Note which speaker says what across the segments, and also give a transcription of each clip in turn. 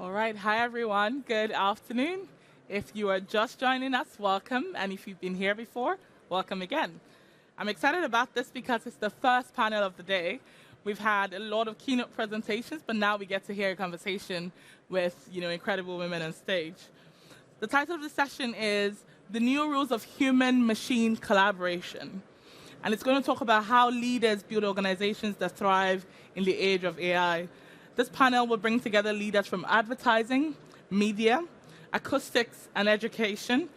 Speaker 1: All right. Hi, everyone. Good afternoon. If you are just joining us, welcome. And if you've been here before, welcome again. I'm excited about this because it's the first panel of the day. We've had a lot of keynote presentations, but now we get to hear a conversation with incredible women on stage. The title of the session is The New Rules of Human-Machine Collaboration. And it's going to talk about how leaders build organizations that thrive in the age of AI. This panel will bring together leaders from advertising, media, acoustics, and education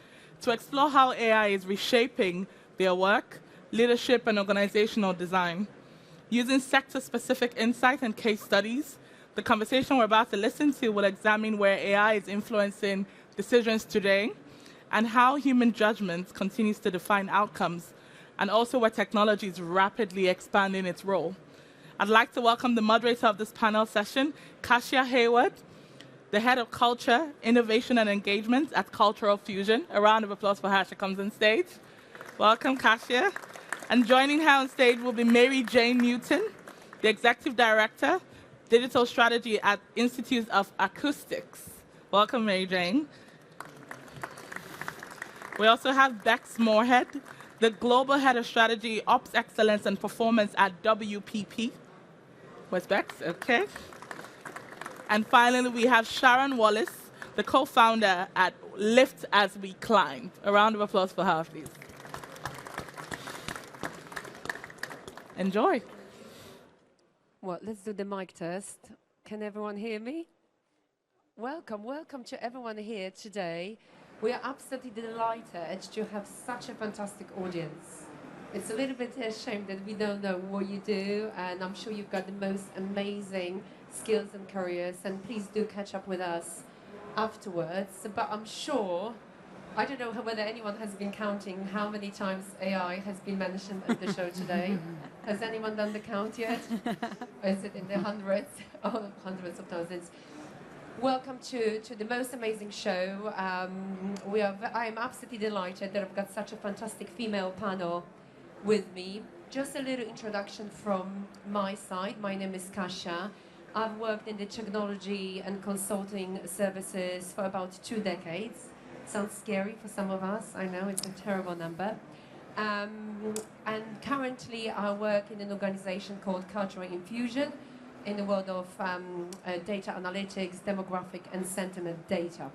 Speaker 1: to explore how AI is reshaping their work, leadership, and organizational design. Using sector-specific insight and case studies, the conversation we're about to listen to will examine where AI is influencing decisions today and how human judgment continues to define outcomes, and also where technology is rapidly expanding its role. I'd like to welcome the moderator of this panel session, Kasia Hayward, the head of culture, innovation, and engagement at Cultural Fusion. A round of applause for her. She comes on stage. Welcome, Kasia. And joining her on stage will be Mary Jane Newton, the executive director, digital strategy at Institute of Acoustics. Welcome, Mary Jane. We also have Bex Moorhead, the global head of strategy, ops excellence, and performance at WPP. Where's Bex? Okay. And finally, we have Sharon Wallace, the co-founder at Lift As We Climb. A round of applause for her, please. Enjoy.
Speaker 2: Well, let's do the mic test. Can everyone hear me? Welcome to everyone here today. We are absolutely delighted to have such a fantastic audience. It's a little bit a shame that we don't know what you do, and I'm sure you've got the most amazing skills and careers, and please do catch up with us afterwards. But I'm sure, I don't know whether anyone has been counting how many times AI has been mentioned at the show today. Has anyone done the count yet? Or is it in the hundreds? Oh, hundreds of thousands. Welcome to the most amazing show. I am absolutely delighted that I've got such a fantastic female panel with me. Just a little introduction from my side. My name is Kasia. I've worked in the technology and consulting services for about 2 decades. Sounds scary for some of us. I know it's a terrible number. And currently I work in an organization called Cultural Infusion in the world of data analytics, demographic, and sentiment data.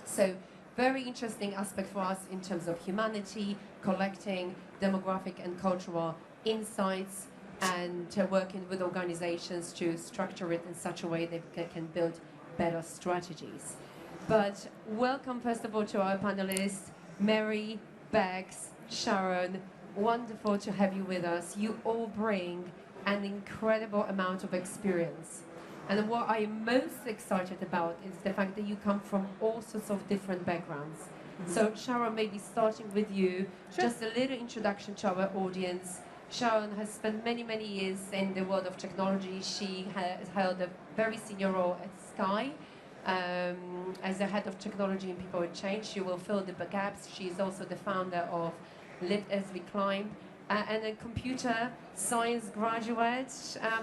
Speaker 2: So very interesting aspect for us in terms of humanity, collecting demographic and cultural insights, and working with organizations to structure it in such a way that they can build better strategies. But welcome, first of all, to our panelists, Mary, Bex, Sharon. Wonderful to have you with us. You all bring an incredible amount of experience. And what I am most excited about is the fact that you come from all sorts of different backgrounds. Mm-hmm. So Sharon, maybe starting with you, sure. Just a little introduction to our audience. Sharon has spent many, many years in the world of technology. She has held a very senior role at Sky. As the head of technology and people and change, she will fill the gaps. She is also the founder of Lift As We Climb, and a computer science graduate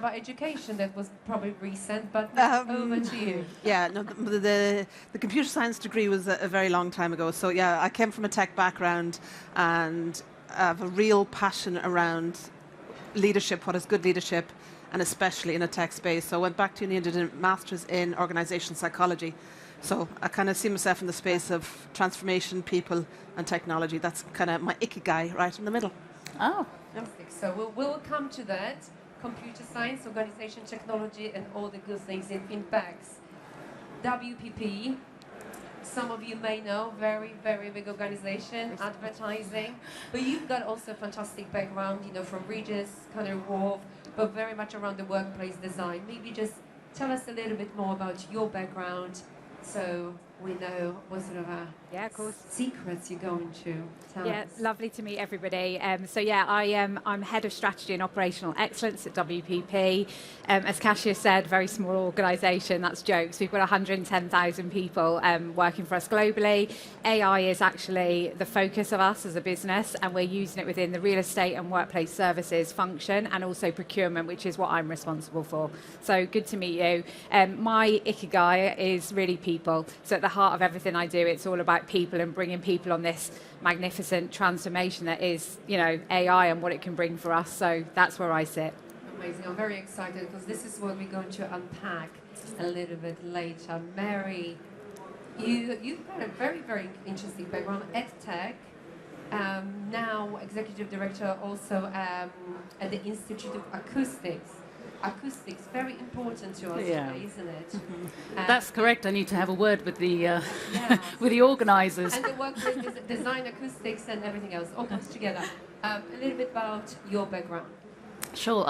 Speaker 2: by education. That was probably recent, but over to you.
Speaker 3: Yeah, no, the computer science degree was a very long time ago. So yeah, I came from a tech background and have a real passion around leadership, what is good leadership, and especially in a tech space. So I went back to uni and did a master's in organisational psychology. So I kind of see myself in the space of transformation, people, and technology. That's kind of my ikigai right in the middle.
Speaker 1: Oh.
Speaker 2: Fantastic. So we'll come to that. Computer science, organization, technology, and all the good things in Bex. WPP, some of you may know, very, very big organization, advertising. But you've got also a fantastic background, from Regis, Canary Wharf, but very much around the workplace design. Maybe just tell us a little bit more about your background. So we know what sort of
Speaker 4: Yeah, of course.
Speaker 2: secrets you're going to tell
Speaker 4: Yeah,
Speaker 2: us.
Speaker 4: lovely to meet everybody. I'm head of strategy and operational excellence at WPP. As Kasia said, very small organisation. That's jokes. We've got 110,000 people working for us globally. AI is actually the focus of us as a business, and we're using it within the real estate and workplace services function, and also procurement, which is what I'm responsible for. So good to meet you. My ikigai is really people. So at the heart of everything I do, it's all about people and bringing people on this magnificent transformation that is, AI and what it can bring for us. So that's where I sit.
Speaker 2: Amazing. I'm very excited because this is what we're going to unpack a little bit later. Mary, you've got a very, very interesting background, EdTech, now Executive Director also at the Institute of Acoustics. Acoustics, very important to us today, isn't it?
Speaker 5: Mm-hmm. That's correct. I need to have a word with the with the organisers.
Speaker 2: And the work with design, acoustics, and everything else all comes together. A little bit about your background.
Speaker 5: Sure.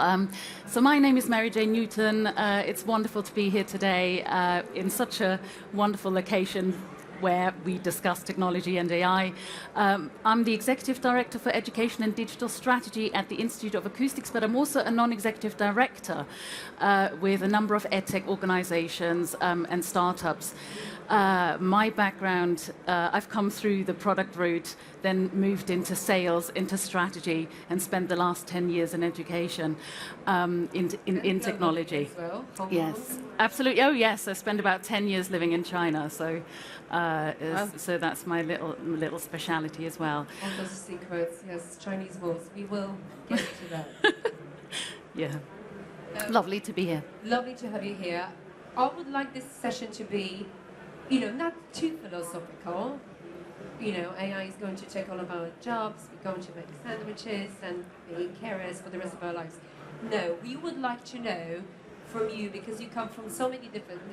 Speaker 5: So my name is Mary Jane Newton. It's wonderful to be here today in such a wonderful location where we discuss technology and AI. I'm the Executive Director for Education and Digital Strategy at the Institute of Acoustics, but I'm also a non-executive director with a number of edtech organizations and startups. My background, I've come through the product route, then moved into sales, into strategy, and spent the last 10 years in education in technology.
Speaker 2: Well,
Speaker 5: yes, absolutely. Oh, yes. I spent about 10 years living in China, so so that's my little speciality as well.
Speaker 2: All those secrets, yes, Chinese walls. We will get to that.
Speaker 5: Yeah. Lovely to be here.
Speaker 2: Lovely to have you here. I would like this session to be, not too philosophical. AI is going to take all of our jobs. We're going to make sandwiches and be carers for the rest of our lives. No, we would like to know from you, because you come from so many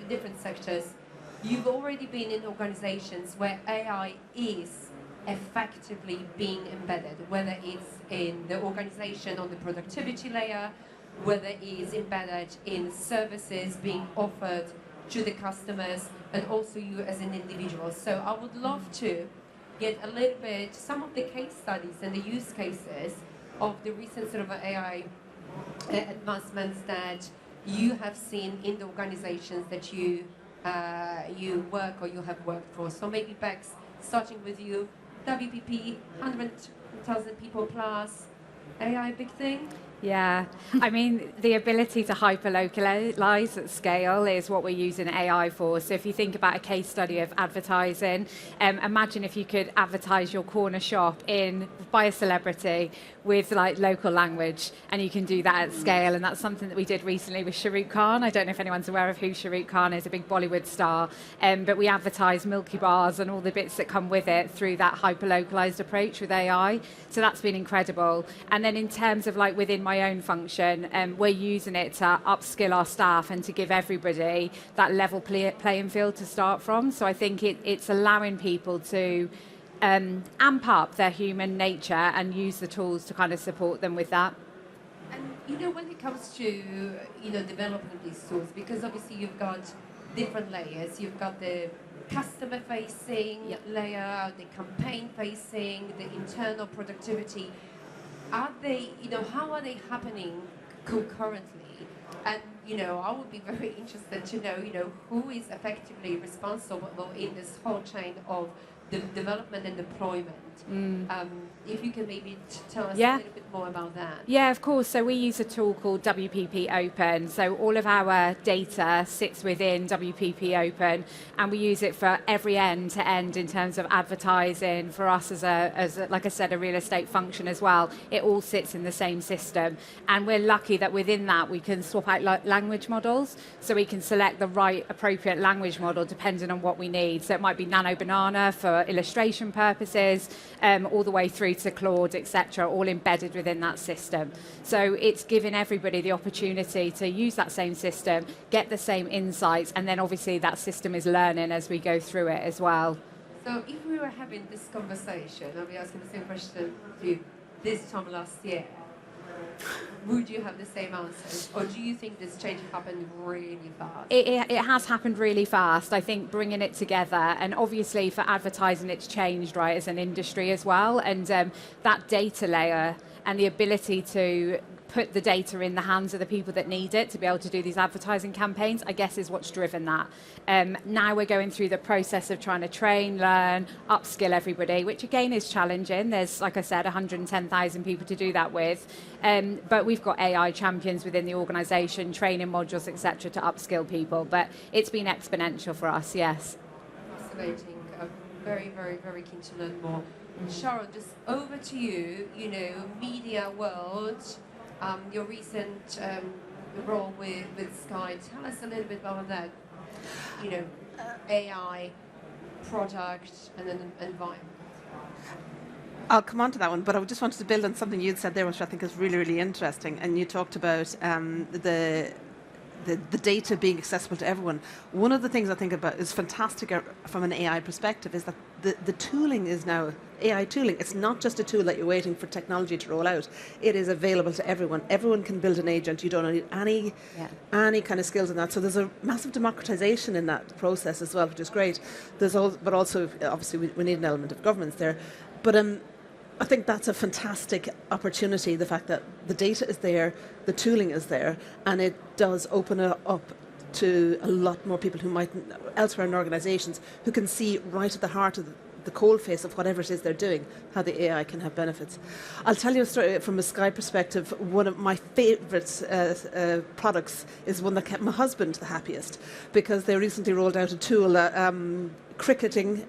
Speaker 2: different sectors. You've already been in organizations where AI is effectively being embedded, whether it's in the organization on the productivity layer, whether it's embedded in services being offered to the customers, and also you as an individual. So I would love to get a little bit, some of the case studies and the use cases of the recent sort of AI advancements that you have seen in the organizations that you work or you have worked for. So maybe Bex, starting with you, WPP, 100,000 people plus, AI big thing?
Speaker 4: Yeah, I mean, the ability to hyper-localize at scale is what we're using AI for. So if you think about a case study of advertising, imagine if you could advertise your corner shop by a celebrity with local language, and you can do that at scale. And that's something that we did recently with Shahrukh Khan. I don't know if anyone's aware of who Shahrukh Khan is, a big Bollywood star, but we advertise Milky Bars and all the bits that come with it through that hyper-localized approach with AI. So that's been incredible. And then in terms of within my own function, we're using it to upskill our staff and to give everybody that level playing field to start from. So I think it's allowing people to amp up their human nature and use the tools to kind of support them with that.
Speaker 2: And when it comes to developing these tools, because obviously you've got different layers. You've got the customer facing layer, the campaign facing, the internal productivity. Are they, how are they happening concurrently? And, I would be very interested to know, who is effectively responsible in this whole chain of the development and deployment. If you can maybe tell us a little bit more about that.
Speaker 4: Yeah, of course. So we use a tool called WPP Open. So all of our data sits within WPP Open, and we use it for every end to end in terms of advertising. For us as a like I said, a real estate function as well, it all sits in the same system. And we're lucky that within that we can swap out language models, so we can select the right appropriate language model depending on what we need. So it might be Nano Banana for illustration purposes, all the way through to Claude, etc., all embedded within that system. So it's giving everybody the opportunity to use that same system, get the same insights, and then obviously that system is learning as we go through it as well.
Speaker 2: So if we were having this conversation, I'll be asking the same question to you this time last year, would you have the same answers? Or do you think this change happened really fast?
Speaker 4: It has happened really fast. I think bringing it together, and obviously for advertising it's changed, right, as an industry as well. And that data layer and the ability to put the data in the hands of the people that need it to be able to do these advertising campaigns, I guess is what's driven that. Now we're going through the process of trying to train, learn, upskill everybody, which again is challenging. There's, like I said, 110,000 people to do that with. But we've got AI champions within the organisation, training modules, etc., to upskill people. But it's been exponential for us, yes.
Speaker 2: Fascinating. I'm very, very, very keen to learn more. Sharon, just over to you, media world, your recent role with Sky. Tell us a little bit about that, AI, product, and then environment.
Speaker 3: I'll come on to that one, but I just wanted to build on something you'd said there, which I think is really, really interesting. And you talked about the data being accessible to everyone. One of the things I think about is fantastic from an AI perspective is that the tooling is now AI tooling. It's not just a tool that you're waiting for technology to roll out. It is available to everyone. Everyone can build an agent. You don't need any kind of skills in that. So there's a massive democratization in that process as well, which is great. But also, obviously, we need an element of governance there. But I think that's a fantastic opportunity, the fact that the data is there, the tooling is there, and it does open it up to a lot more people who might, elsewhere in organisations, who can see right at the heart of the coalface of whatever it is they're doing, how the AI can have benefits. I'll tell you a story from a Sky perspective. One of my favourite products is one that kept my husband the happiest, because they recently rolled out a tool that cricketing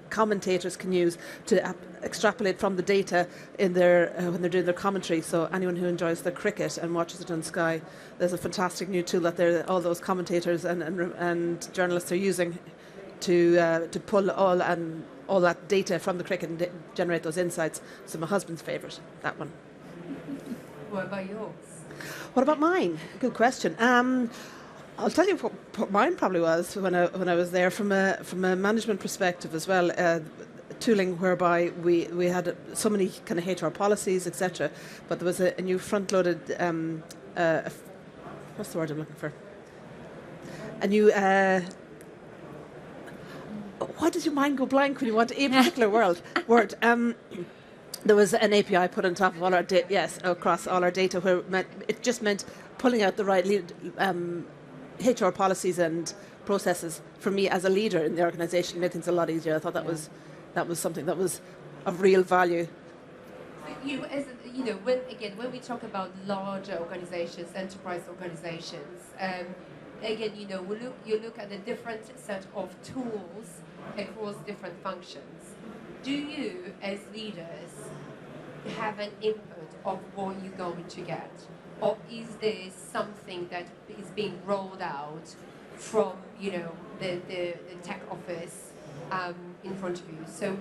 Speaker 3: commentators can use to extrapolate from the data in their when they're doing their commentary. So anyone who enjoys the cricket and watches it on Sky, there's a fantastic new tool that all those commentators and journalists are using to pull all that data from the cricket and generate those insights. So my husband's favourite, that one.
Speaker 2: What about yours?
Speaker 3: What about mine? Good question. I'll tell you what mine probably was when I was there from a management perspective as well. Tooling whereby we had so many kind of HR policies, etc. But there was a new front-loaded what's the word I'm looking for? A new why does your mind go blank when you want a particular word? There was an API put on top of all our across all our data, where it just meant pulling out the right HR policies and processes for me as a leader in the organisation. Made things a lot easier. I thought that was something that was of real value.
Speaker 2: When we talk about larger organisations, enterprise organisations, you look at a different set of tools across different functions. Do you, as leaders, have an input of what you're going to get? Or is this something that is being rolled out from, the tech office in front of you? So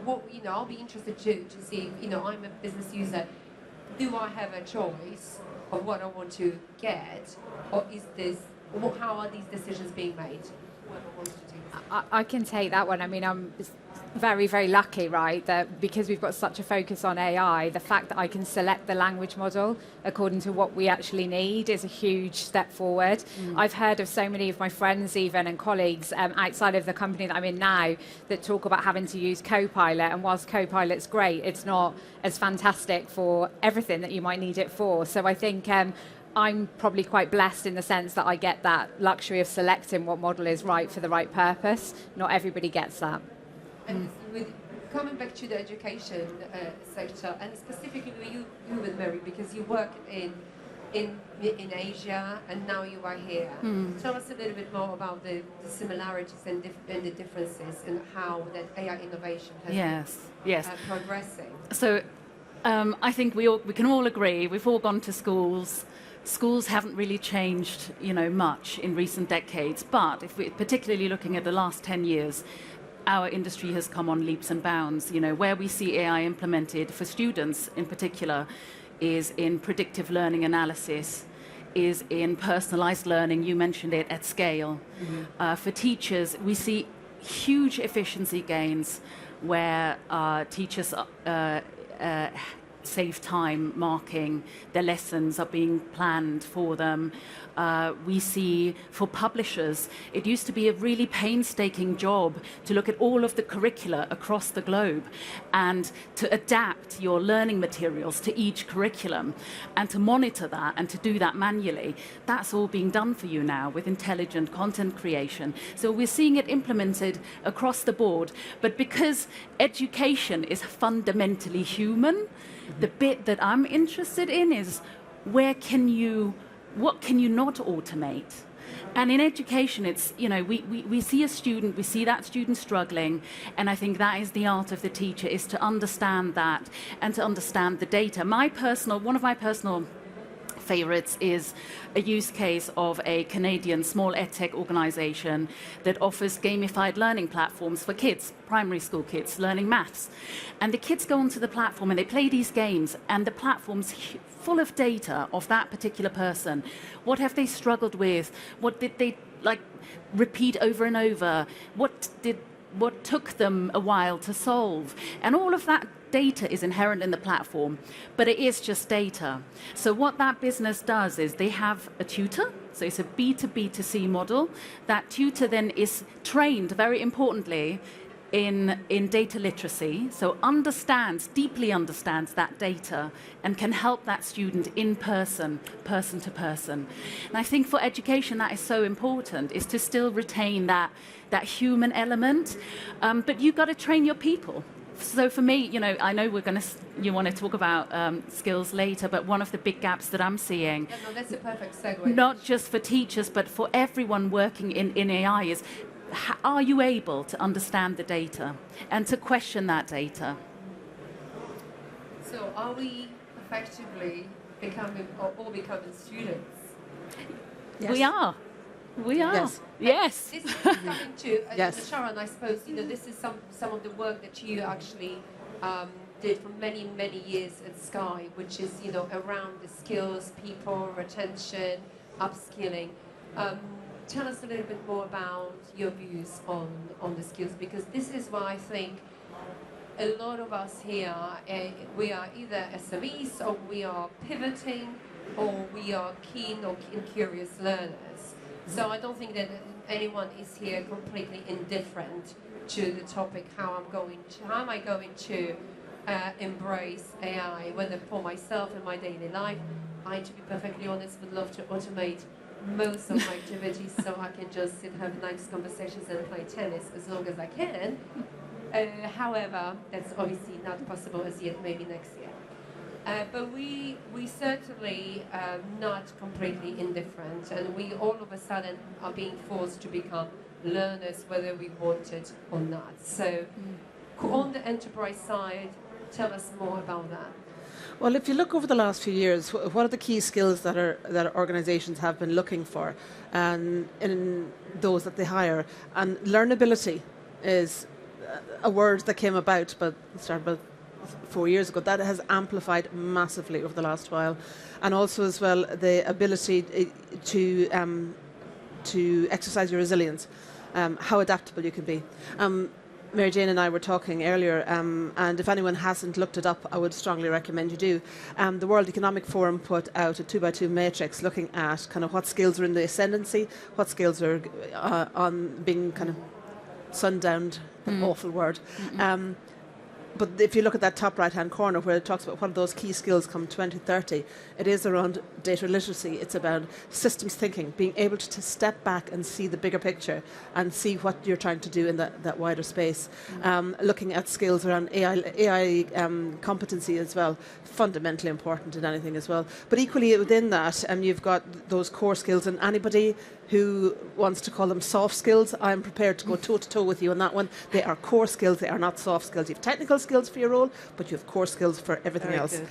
Speaker 2: I'll be interested to see, I'm a business user. Do I have a choice of what I want to get? Or how are these decisions being made? Whoever wants to do this.
Speaker 4: I can take that one. I mean, I'm very, very lucky, right, that because we've got such a focus on AI, the fact that I can select the language model according to what we actually need is a huge step forward. I've heard of so many of my friends even and colleagues outside of the company that I'm in now that talk about having to use Copilot, and whilst Copilot's great, it's not as fantastic for everything that you might need it for. So I think I'm probably quite blessed in the sense that I get that luxury of selecting what model is right for the right purpose. Not everybody gets that.
Speaker 2: And coming back to the education sector, and specifically you with Mary, because you work in Asia and now you are here. Tell us a little bit more about the similarities and the differences in how that AI innovation has been progressing.
Speaker 5: So I think we can all agree, we've all gone to schools. Schools haven't really changed, much in recent decades. But if we're particularly looking at the last 10 years, our industry has come on leaps and bounds. Where we see AI implemented for students in particular is in predictive learning analysis, is in personalized learning. You mentioned it at scale. For teachers, we see huge efficiency gains where teachers save time marking, their lessons are being planned for them. We see for publishers, it used to be a really painstaking job to look at all of the curricula across the globe and to adapt your learning materials to each curriculum and to monitor that and to do that manually. That's all being done for you now with intelligent content creation. So we're seeing it implemented across the board. But because education is fundamentally human, the bit that I'm interested in is what can you not automate? And in education, it's, we see a student, we see that student struggling, and I think that is the art of the teacher, is to understand that and to understand the data. One of my personal favorites is a use case of a Canadian small edtech organization that offers gamified learning platforms for kids, primary school kids, learning maths. And the kids go onto the platform and they play these games, and the platform's full of data of that particular person. What have they struggled with? What did they repeat over and over? What took them a while to solve? And all of that data is inherent in the platform, but it is just data. So what that business does is they have a tutor, so it's a B2B2C model. That tutor then is trained, very importantly, in data literacy, so deeply understands that data and can help that student in person to person. And I think for education that is so important, is to still retain that human element, but you've got to train your people. So for me, I know you want to talk about skills later, but one of the big gaps that I'm seeing,
Speaker 2: that's a perfect segue.
Speaker 5: Not just for teachers, but for everyone working in AI is, are you able to understand the data and to question that data?
Speaker 2: So are we effectively becoming students?
Speaker 3: Yes.
Speaker 5: We are.
Speaker 3: Yes.
Speaker 2: This is coming to
Speaker 3: Yes.
Speaker 2: Sharon, I suppose, this is some of the work that you actually did for many, many years at Sky, which is, around the skills, people, retention, upskilling. Tell us a little bit more about your views on the skills, because this is why I think a lot of us here, we are either SMEs, or we are pivoting, or we are keen or curious learners. So I don't think that anyone is here completely indifferent to the topic, how am I going to embrace AI, whether for myself in my daily life. I, to be perfectly honest, would love to automate most of my activities so I can just sit, have nice conversations and play tennis as long as I can. However, that's obviously not possible as yet, maybe next year. But we certainly not completely indifferent, and we all of a sudden are being forced to become learners whether we want it or not. So on the enterprise side, tell us more about that.
Speaker 3: Well, if you look over the last few years, what are the key skills that organisations have been looking for, and in those that they hire? And learnability is a word that came about, but started about 4 years ago. That has amplified massively over the last while, and also as well the ability to exercise your resilience, how adaptable you can be. Mary Jane and I were talking earlier, and if anyone hasn't looked it up, I would strongly recommend you do. The World Economic Forum put out a 2x2 matrix looking at kind of what skills are in the ascendancy, what skills are on being kind of sundowned, an awful word. But if you look at that top right-hand corner where it talks about what are those key skills come 2030, it is around data literacy. It's about systems thinking, being able to step back and see the bigger picture and see what you're trying to do in that wider space. Looking at skills around AI competency as well, fundamentally important in anything as well. But equally within that, you've got those core skills, and anybody who wants to call them soft skills, I'm prepared to go toe-to-toe with you on that one. They are core skills, they are not soft skills. You have technical skills for your role, but you have core skills for everything else.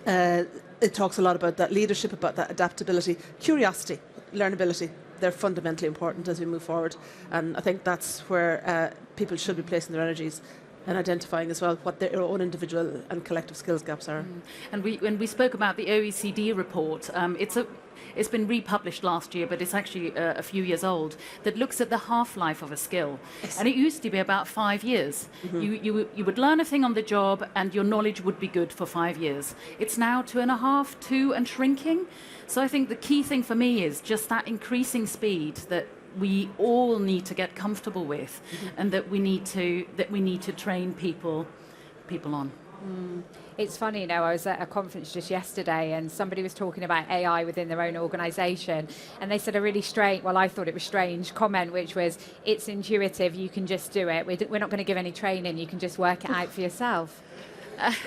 Speaker 3: It talks a lot about that leadership, about that adaptability, curiosity, learnability. They're fundamentally important as we move forward. And I think that's where people should be placing their energies.
Speaker 6: and identifying as well what their own individual and collective skills gaps are.
Speaker 5: And when we spoke about the OECD report, it's been republished last year, but it's actually a few years old, that looks at the half-life of a skill. Yes. And it used to be about 5 years. You would learn a thing on the job and your knowledge would be good for 5 years. It's now 2.5, 2 and shrinking. So I think the key thing for me is just that increasing speed that we all need to get comfortable with, and that we need to train people on.
Speaker 4: It's funny, I was at a conference just yesterday and somebody was talking about AI within their own organisation, and they said a really strange, well, I thought it was strange comment, which was, it's intuitive, you can just do it. We're not going to give any training, you can just work it out for yourself.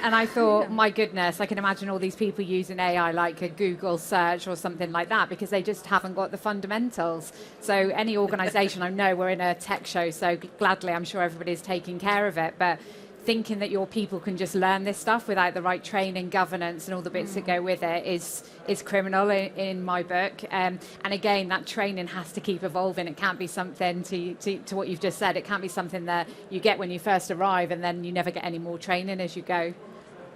Speaker 4: And I thought, my goodness, I can imagine all these people using AI like a Google search or something like that, because they just haven't got the fundamentals. So any organisation, I know we're in a tech show, so gladly I'm sure everybody's taking care of it, but thinking that your people can just learn this stuff without the right training, governance and all the bits that go with it is criminal in my book. And again, that training has to keep evolving. It can't be something, to what you've just said, it can't be something that you get when you first arrive and then you never get any more training as you go.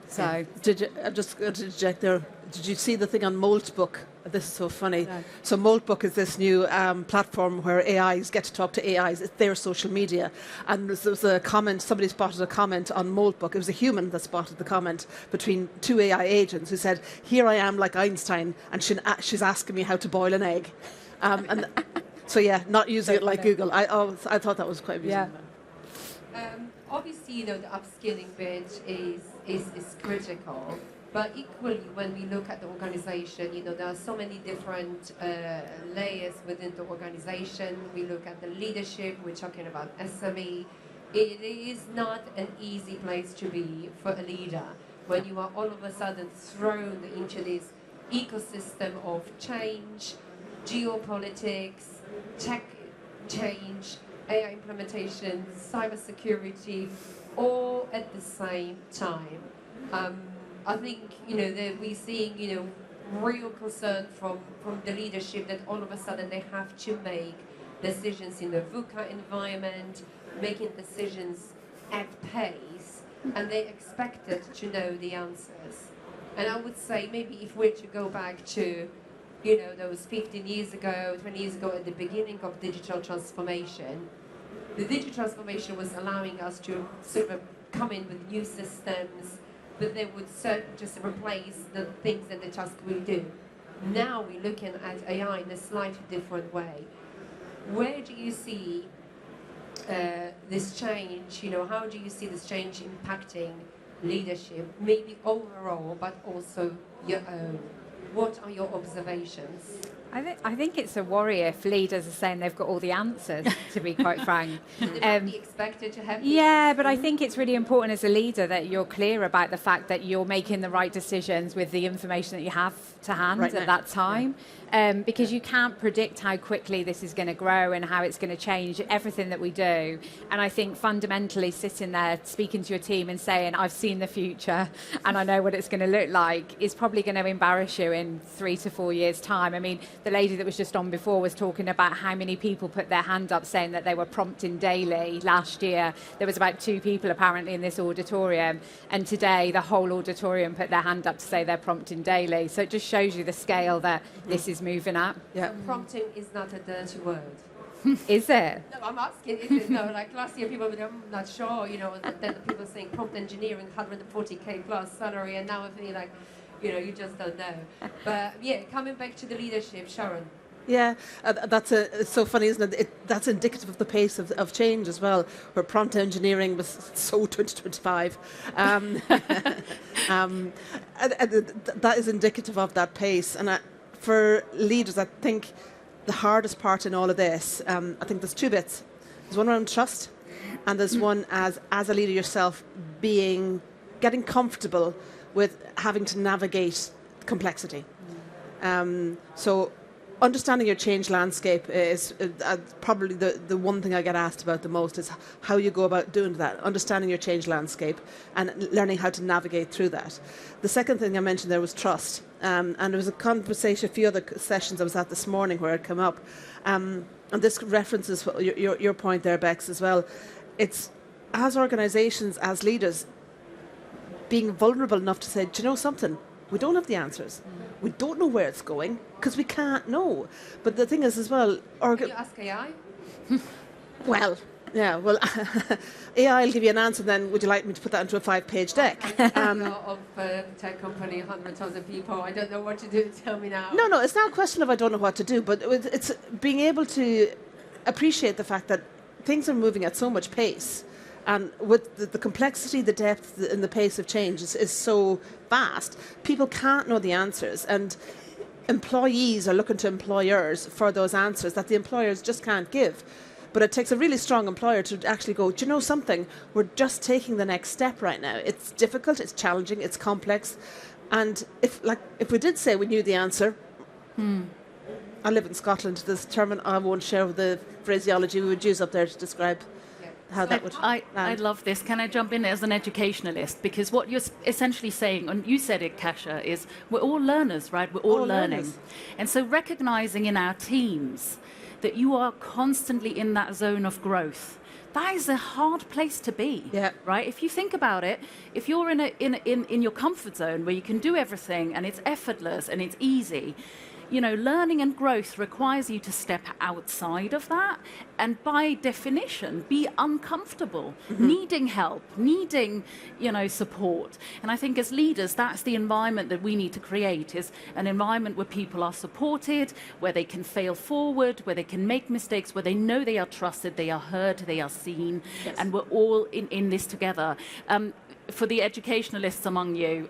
Speaker 4: So,
Speaker 6: I'm just going to interject there. Did you see the thing on Moltbook? This is so funny. No. So Moltbook is this new platform where AIs get to talk to AIs. It's their social media. And there was a comment, somebody spotted a comment on Moltbook. It was a human that spotted the comment between two AI agents who said, here I am like Einstein, and she's asking me how to boil an egg. And so yeah, not using it like Google. I thought that was quite amusing.
Speaker 2: Yeah. Obviously, the upskilling bit is critical. But equally, when we look at the organization, there are so many different layers within the organization. We look at the leadership, we're talking about SME. It is not an easy place to be for a leader when you are all of a sudden thrown into this ecosystem of change, geopolitics, tech change, AI implementation, cybersecurity, all at the same time. I think, that we're seeing, real concern from the leadership that all of a sudden they have to make decisions in the VUCA environment, making decisions at pace, and they're expected to know the answers. And I would say maybe if we're to go back to, those 15 years ago, 20 years ago at the beginning of digital transformation, the digital transformation was allowing us to sort of come in with new systems, but they would just replace the things that the task will do. Now we're looking at AI in a slightly different way. Where do you see this change? How do you see this change impacting leadership, maybe overall, but also your own? What are your observations?
Speaker 4: I think it's a worry if leaders are saying they've got all the answers, to be quite frank.
Speaker 2: They might be expected to have.
Speaker 4: Yeah, but I think it's really important as a leader that you're clear about the fact that you're making the right decisions with the information that you have to hand at that time. Because you can't predict how quickly this is going to grow and how it's going to change everything that we do. And I think fundamentally sitting there, speaking to your team and saying, I've seen the future and I know what it's going to look like, is probably going to embarrass you in 3 to 4 years' time. I mean, the lady that was just on before was talking about how many people put their hand up saying that they were prompting daily. Last year, there was about 2 people apparently in this auditorium. And today, the whole auditorium put their hand up to say they're prompting daily. So it just shows you the scale that this is moving up.
Speaker 2: Yeah. Prompting is not a dirty word.
Speaker 4: Is it?
Speaker 2: No, I'm asking, is it? No, like last year people were, I'm not sure, then the people saying prompt engineering, 140K plus salary, and now I feel like, you just don't know. But yeah, coming back to the leadership, Sharon.
Speaker 6: Yeah, it's so funny, isn't it? That's indicative of the pace of change as well, where prompt engineering was so 2025. That is indicative of that pace. And for leaders, I think the hardest part in all of this, I think there's 2 bits. There's one around trust, and there's one as a leader yourself getting comfortable with having to navigate complexity. So understanding your change landscape is probably the one thing I get asked about the most, is how you go about doing that, understanding your change landscape and learning how to navigate through that. The second thing I mentioned there was trust. And there was a conversation, a few other sessions I was at this morning where it came up. And this references your point there, Bex, as well. It's as organisations, as leaders, being vulnerable enough to say, do you know something? We don't have the answers. We don't know where it's going because we can't know. But the thing is as well...
Speaker 2: Can you ask AI?
Speaker 6: Well, yeah, well, AI will give you an answer, then would you like me to put that into a 5-page deck?
Speaker 2: Of a tech company, 100,000 people, I don't know what to do, tell me now.
Speaker 6: No, it's not a question of I don't know what to do, but it's being able to appreciate the fact that things are moving at so much pace. And with the complexity, the depth, and the pace of change is so vast, people can't know the answers. And employees are looking to employers for those answers that the employers just can't give. But it takes a really strong employer to actually go, do you know something? We're just taking the next step right now. It's difficult, it's challenging, it's complex. And if we did say we knew the answer, I live in Scotland, this term, I won't share the phraseology we would use up there to describe how that would
Speaker 5: I love this. Can I jump in as an educationalist? Because what you're essentially saying, and you said it, Kasia, is we're all learners, right? We're all learning.
Speaker 6: Learners.
Speaker 5: And so recognizing in our teams that you are constantly in that zone of growth, that is a hard place to be, right? If you think about it, if you're in your comfort zone where you can do everything and it's effortless and it's easy, you know, learning and growth requires you to step outside of that and by definition be uncomfortable, needing help, needing, you know, support. And I think as leaders, that's the environment that we need to create, is an environment where people are supported, where they can fail forward, where they can make mistakes, where they know they are trusted, they are heard, they are seen, and we're all in this together. For the educationalists among you,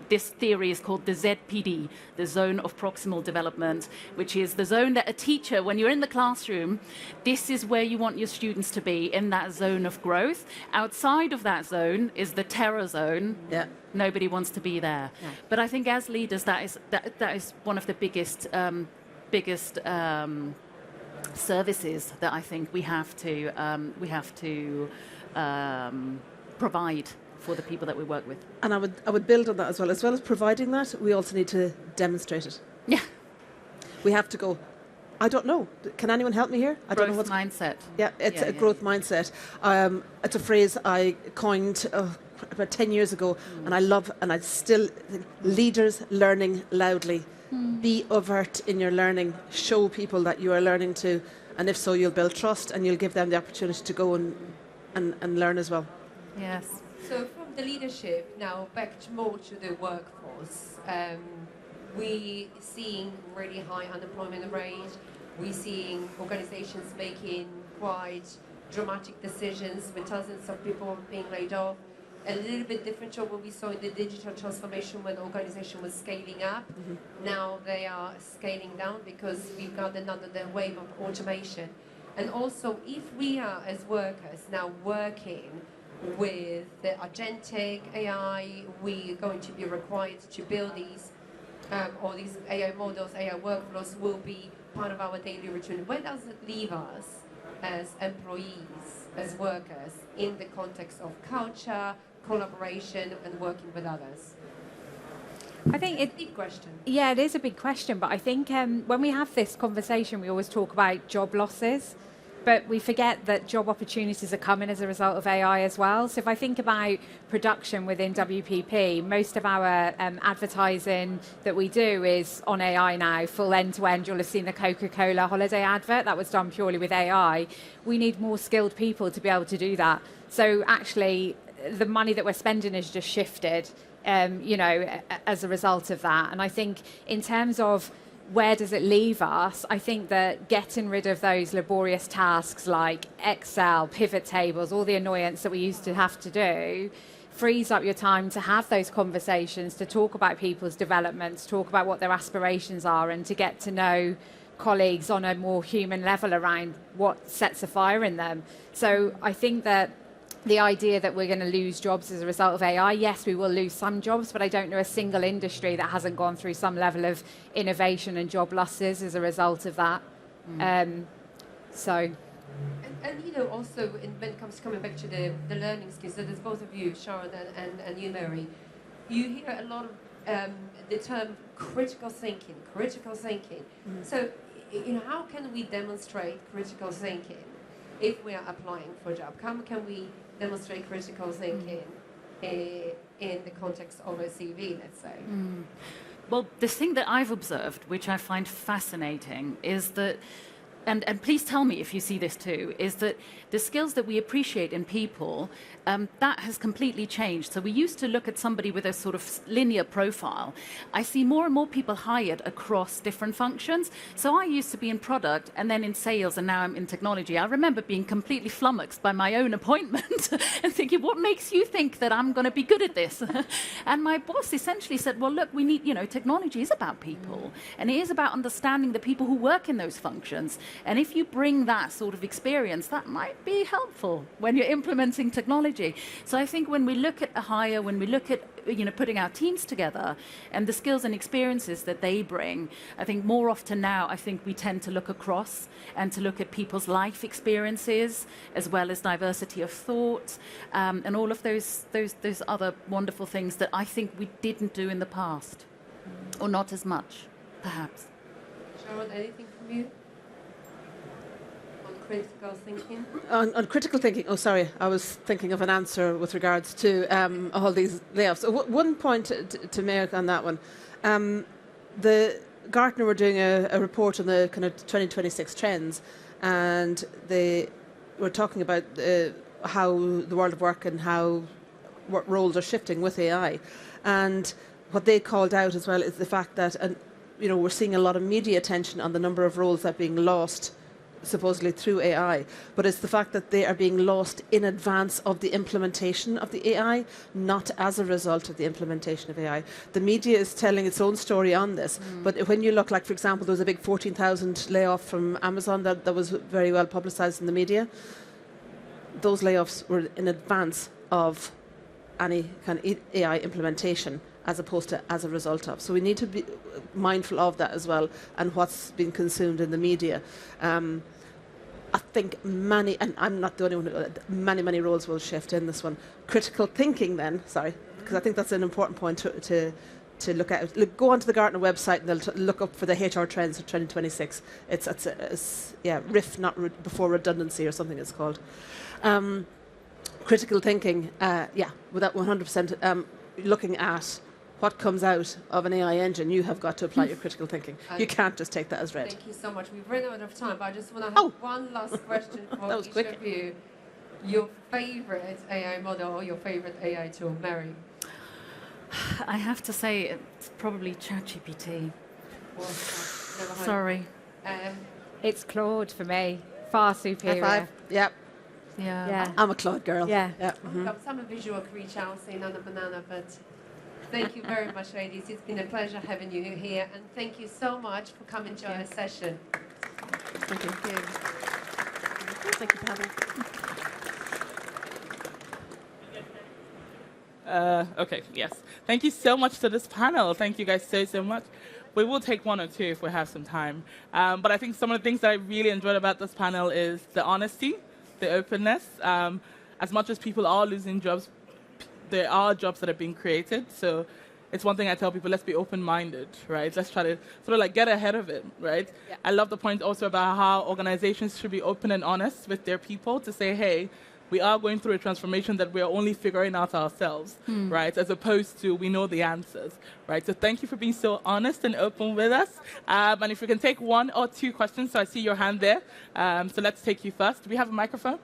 Speaker 5: this theory is called the ZPD, the Zone of Proximal Development, which is the zone that a teacher, when you're in the classroom, this is where you want your students to be, in that zone of growth. Outside of that zone is the terror zone. Nobody wants to be there. But I think as leaders, that is one of the biggest services that I think we have to provide for the people that we work with.
Speaker 6: And I would build on that as well. As well as providing that, we also need to demonstrate it.
Speaker 5: Yeah.
Speaker 6: We have to go, I don't know. Can anyone help me here? I don't know what's
Speaker 5: mindset.
Speaker 6: Yeah, it's a growth mindset. It's a phrase I coined about 10 years ago, and I love, and I still think, leaders learning loudly. Be overt in your learning. Show people that you are learning too. And if so, you'll build trust and you'll give them the opportunity to go and learn as well.
Speaker 5: Yes.
Speaker 2: So from the leadership, now back more to the workforce, we seeing really high unemployment rate, we seeing organizations making quite dramatic decisions with thousands of people being laid off. A little bit different to what we saw in the digital transformation when the organization was scaling up. Now they are scaling down because we've got another wave of automation. And also, if we are as workers now working with the agentic AI, we're going to be required to build these, or these AI models, AI workflows will be part of our daily routine. Where does it leave us as employees, as workers, in the context of culture, collaboration, and working with others?
Speaker 4: I think it's
Speaker 2: a big question.
Speaker 4: Yeah, it is a big question, but I think when we have this conversation, we always talk about job losses, but we forget that job opportunities are coming as a result of AI as well. So if I think about production within WPP, most of our advertising that we do is on AI now, full end-to-end. You'll have seen the Coca-Cola holiday advert. That was done purely with AI. We need more skilled people to be able to do that. So actually, the money that we're spending is just shifted, as a result of that. And I think in terms of where does it leave us, I think that getting rid of those laborious tasks like Excel, pivot tables, all the annoyance that we used to have to do, frees up your time to have those conversations, to talk about people's developments, talk about what their aspirations are, and to get to know colleagues on a more human level around what sets a fire in them. So I think that the idea that we're going to lose jobs as a result of AI, yes, we will lose some jobs, but I don't know a single industry that hasn't gone through some level of innovation and job losses as a result of that.
Speaker 2: And also when it comes coming back to the learning skills, so there's both of you, Sharon and you, Mary, you hear a lot of the term critical thinking. So, how can we demonstrate critical thinking if we are applying for a job? How can we demonstrate critical thinking in the context of a CV, let's say?
Speaker 5: Well, the thing that I've observed, which I find fascinating, is that, and please tell me if you see this too, is that the skills that we appreciate in people, that has completely changed. So we used to look at somebody with a sort of linear profile. I see more and more people hired across different functions. So I used to be in product and then in sales, and now I'm in technology. I remember being completely flummoxed by my own appointment and thinking, what makes you think that I'm going to be good at this? And my boss essentially said, well, look, we need, technology is about people, and it is about understanding the people who work in those functions. And if you bring that sort of experience, that might be helpful when you're implementing technology. So I think when we look at a hire, when we look at putting our teams together and the skills and experiences that they bring, I think more often now, I think we tend to look across and to look at people's life experiences as well as diversity of thought, and all of those other wonderful things that I think we didn't do in the past, or not as much, perhaps.
Speaker 2: Sharon, anything from you? Critical thinking?
Speaker 6: On critical thinking, I was thinking of an answer with regards to all these layoffs. One point to make on that one. The Gartner were doing a report on the kind of 2026 trends, and they were talking about how the world of work and how roles are shifting with AI. And what they called out as well is the fact that we're seeing a lot of media attention on the number of roles that are being lost supposedly through AI, but it's the fact that they are being lost in advance of the implementation of the AI, not as a result of the implementation of AI. The media is telling its own story on this, but when you look, like, for example, there was a big 14,000 layoff from Amazon that was very well publicised in the media. Those layoffs were in advance of any kind of AI implementation, as opposed to as a result of. So we need to be mindful of that as well, and what's being consumed in the media. I think many, and I'm not the only one, many roles will shift in this one. Critical thinking then, because I think that's an important point to look at. Go onto the Gartner website and they'll look up for the HR trends of 2026. It's RIF, not before redundancy or something it's called. Critical thinking, without 100% looking at what comes out of an AI engine, you have got to apply your critical thinking. You can't just take that as read.
Speaker 2: Thank you so much. We've run out of time, but I just want to have one last question for each of you. Your favourite AI model or your favourite AI tool, Mary?
Speaker 5: I have to say it's probably ChatGPT.
Speaker 4: Sorry. It's Claude for me. Far superior.
Speaker 6: High five. Yep.
Speaker 5: Yeah.
Speaker 6: I'm a Claude girl.
Speaker 4: Yeah.
Speaker 2: Some are visual creature, I'll say none of banana, but thank you very much, ladies. It's been a pleasure having you here, and thank you so much for coming to our session.
Speaker 6: Thank you. Thank you for having me.
Speaker 1: Okay, yes. Thank you so much to this panel. Thank you guys so much. We will take one or two if we have some time. But I think some of the things that I really enjoyed about this panel is the honesty, the openness. As much as people are losing jobs, there are jobs that are being created. So it's one thing I tell people, let's be open-minded, right? Let's try to sort of like get ahead of it, right? Yeah. I love the point also about how organizations should be open and honest with their people to say, hey, we are going through a transformation that we are only figuring out ourselves, right? As opposed to we know the answers, right? So thank you for being so honest and open with us. And if we can take one or two questions, so I see your hand there. So let's take you first. Do we have a microphone?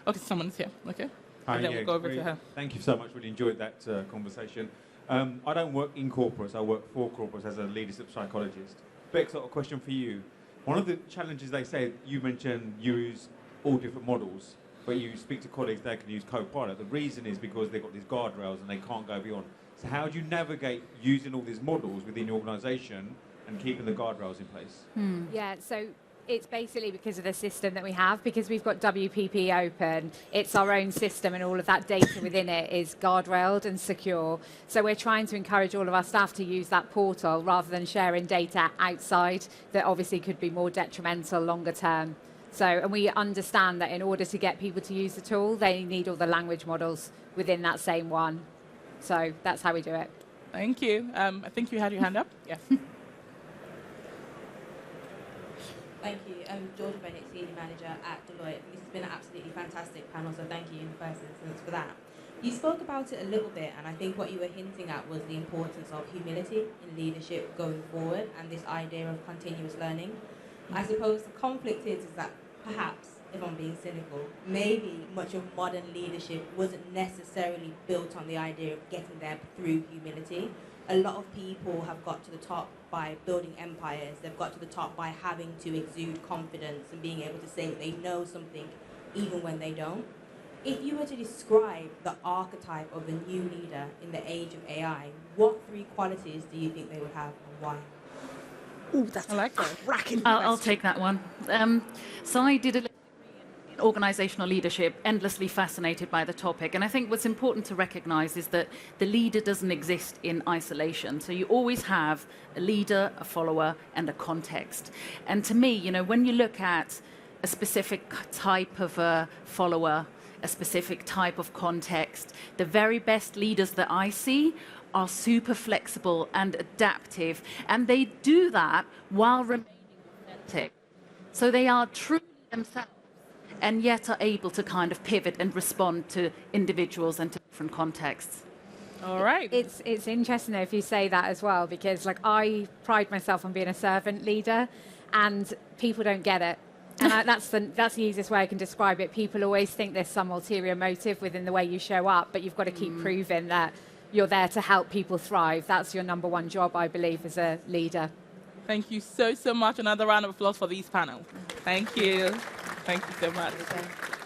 Speaker 1: Okay, someone's here, okay.
Speaker 7: Hi,
Speaker 1: and then we'll go over to her.
Speaker 7: Thank you so much. Really enjoyed that conversation. I don't work in corporates. I work for corporates as a leadership psychologist. Bex, got a question for you. One of the challenges they say, you mentioned you use all different models, but you speak to colleagues, they can use Copilot. The reason is because they've got these guardrails and they can't go beyond. So how do you navigate using all these models within your organisation and keeping the guardrails in place?
Speaker 4: Yeah, so it's basically because of the system that we have, because we've got WPP open, it's our own system and all of that data within it is guardrailed and secure. So we're trying to encourage all of our staff to use that portal rather than sharing data outside that obviously could be more detrimental longer term. So, and we understand that in order to get people to use the tool, they need all the language models within that same one. So that's how we do it.
Speaker 1: Thank you. I think you had your hand up. Yes.
Speaker 8: Thank you. Georgia Bennett, Senior Manager at Deloitte. This has been an absolutely fantastic panel, so thank you in the first instance for that. You spoke about it a little bit, and I think what you were hinting at was the importance of humility in leadership going forward and this idea of continuous learning. I suppose the conflict is that perhaps, if I'm being cynical, maybe much of modern leadership wasn't necessarily built on the idea of getting there through humility. A lot of people have got to the top by building empires. They've got to the top by having to exude confidence and being able to say that they know something even when they don't. If you were to describe the archetype of the new leader in the age of AI, what 3 qualities do you think they would have and why?
Speaker 6: Ooh, that's a cracking
Speaker 5: I'll take that one. So I did a organisational leadership, endlessly fascinated by the topic. And I think what's important to recognise is that the leader doesn't exist in isolation. So you always have a leader, a follower, and a context. And to me, you know, when you look at a specific type of a follower, a specific type of context, the very best leaders that I see are super flexible and adaptive. And they do that while remaining authentic. So they are truly themselves, and yet are able to kind of pivot and respond to individuals and to different contexts.
Speaker 1: All right.
Speaker 4: It's interesting though if you say that as well, because like I pride myself on being a servant leader, and people don't get it. And that's the easiest way I can describe it. People always think there's some ulterior motive within the way you show up, but you've got to keep proving that you're there to help people thrive. That's your number one job, I believe, as a leader.
Speaker 1: Thank you so much. Another round of applause for these panels. Thank you. Thank you so much.
Speaker 8: Okay.